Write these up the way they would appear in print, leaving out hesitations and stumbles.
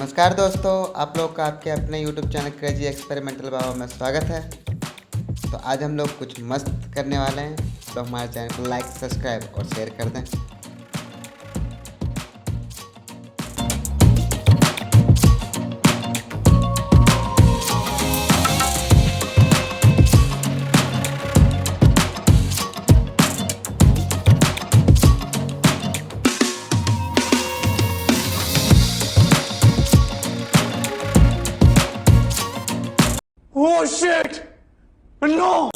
नमस्कार दोस्तों, आप लोग का आपके अपने YouTube चैनल क्रेजी एक्सपेरिमेंटल बाबा में स्वागत है। तो आज हम लोग कुछ मस्त करने वाले हैं, तो हमारे चैनल को लाइक, सब्सक्राइब और शेयर कर दें। Oh shit! No!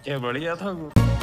ये बढ़िया था।